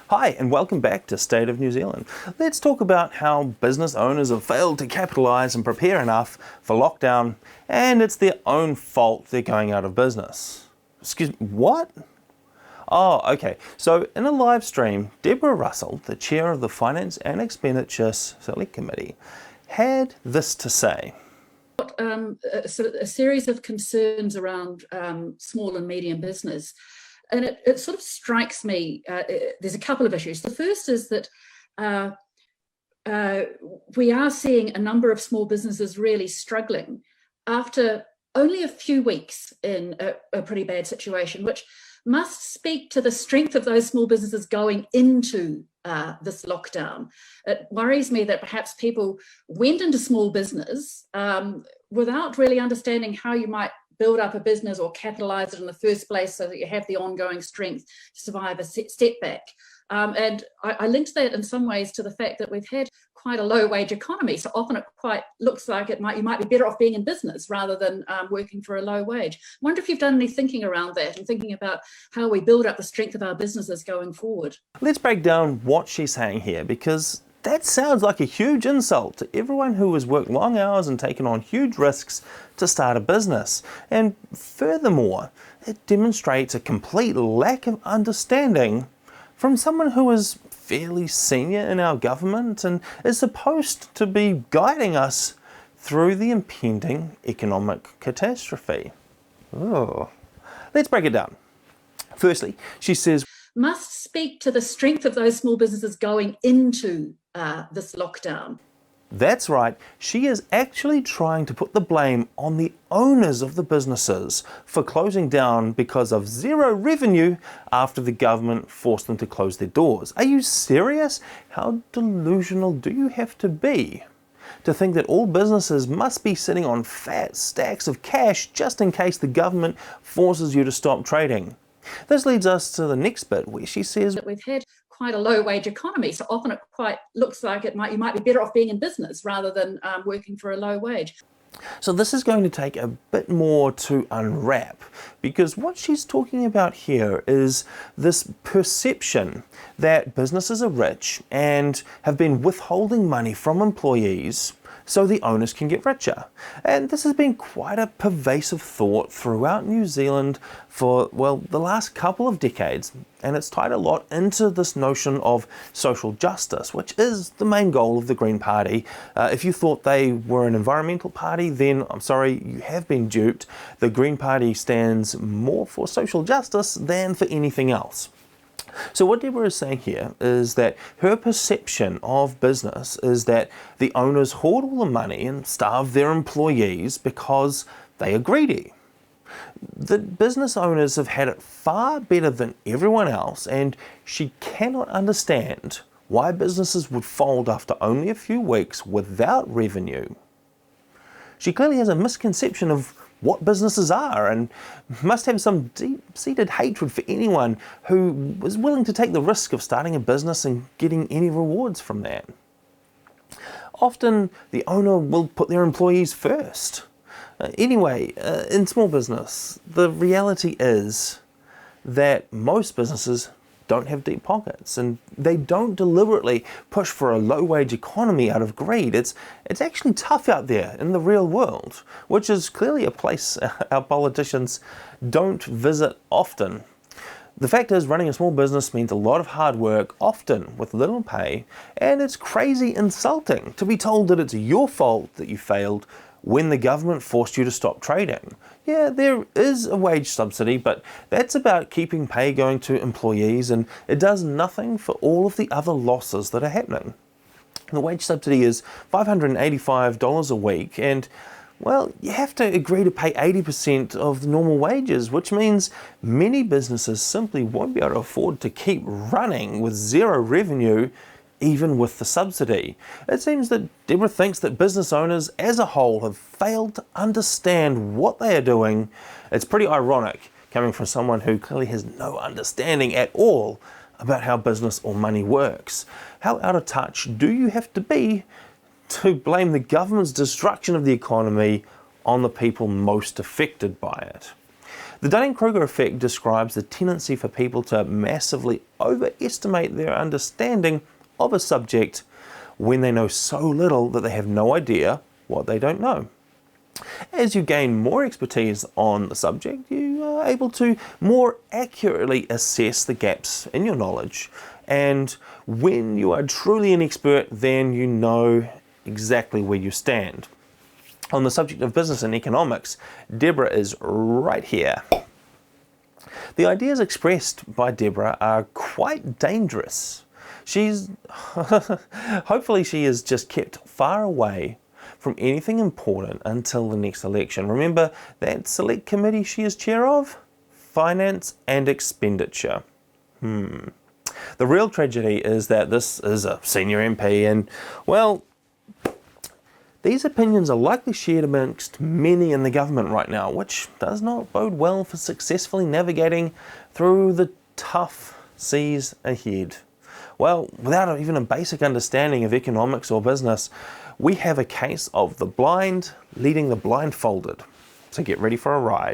Hi and welcome back to State of New Zealand. Let's talk about how business owners have failed to capitalise and prepare enough for lockdown, and it's their own fault they're going out of business. Excuse me, what? Oh, okay. So in a live stream, Deborah Russell, the chair of the Finance and Expenditure Select Committee, had this to say. A series of concerns around small and medium business. And it sort of strikes me, there's a couple of issues. The first is that we are seeing a number of small businesses really struggling after only a few weeks in a pretty bad situation, which must speak to the strength of those small businesses going into this lockdown. It worries me that perhaps people went into small business without really understanding how you might build up a business or capitalize it in the first place so that you have the ongoing strength to survive a setback. And I linked that in some ways to the fact that we've had quite a low wage economy. So often it quite looks like you might be better off being in business rather than working for a low wage. I wonder if you've done any thinking around that and thinking about how we build up the strength of our businesses going forward. Let's break down what she's saying here, because that sounds like a huge insult to everyone who has worked long hours and taken on huge risks to start a business. And furthermore, it demonstrates a complete lack of understanding from someone who is fairly senior in our government and is supposed to be guiding us through the impending economic catastrophe. Oh. Let's break it down. Firstly, she says, must speak to the strength of those small businesses going into this lockdown. That's right, she is actually trying to put the blame on the owners of the businesses for closing down because of zero revenue after the government forced them to close their doors. Are you serious? How delusional do you have to be to think that all businesses must be sitting on fat stacks of cash just in case the government forces you to stop trading? This leads us to the next bit where she says that we've had quite a low wage economy, so often it quite looks like you might be better off being in business rather than working for a low wage. So this is going to take a bit more to unwrap, because what she's talking about here is this perception that businesses are rich and have been withholding money from employees so the owners can get richer. And this has been quite a pervasive thought throughout New Zealand for, well, the last couple of decades. And it's tied a lot into this notion of social justice, which is the main goal of the Green Party. If you thought they were an environmental party, then I'm sorry, you have been duped. The Green Party stands more for social justice than for anything else. So what Deborah is saying here is that her perception of business is that the owners hoard all the money and starve their employees because they are greedy. The business owners have had it far better than everyone else, and she cannot understand why businesses would fold after only a few weeks without revenue. She clearly has a misconception of what businesses are and must have some deep-seated hatred for anyone who was willing to take the risk of starting a business and getting any rewards from that. Often the owner will put their employees first. Anyway, in small business, the reality is that most businesses don't have deep pockets, and they don't deliberately push for a low-wage economy out of greed. It's actually tough out there in the real world, which is clearly a place our politicians don't visit often. The fact is, running a small business means a lot of hard work, often with little pay, and it's crazy insulting to be told that it's your fault that you failed when the government forced you to stop trading. Yeah, there is a wage subsidy, but that's about keeping pay going to employees, and it does nothing for all of the other losses that are happening. The wage subsidy is $585 a week, and well, you have to agree to pay 80% of the normal wages, which means many businesses simply won't be able to afford to keep running with zero revenue even with the subsidy. It seems that Deborah thinks that business owners as a whole have failed to understand what they are doing. It's pretty ironic coming from someone who clearly has no understanding at all about how business or money works. How out of touch do you have to be to blame the government's destruction of the economy on the people most affected by it? The Dunning-Kruger effect describes the tendency for people to massively overestimate their understanding of a subject when they know so little that they have no idea what they don't know. As you gain more expertise on the subject, you are able to more accurately assess the gaps in your knowledge. And when you are truly an expert, then you know exactly where you stand. On the subject of business and economics, Deborah is right here. The ideas expressed by Deborah are quite dangerous. Hopefully she is just kept far away from anything important until the next election. Remember that select committee she is chair of? Finance and Expenditure. The real tragedy is that this is a senior MP and, well, these opinions are likely shared amongst many in the government right now, which does not bode well for successfully navigating through the tough seas ahead. Well, without even a basic understanding of economics or business, we have a case of the blind leading the blindfolded. So get ready for a ride.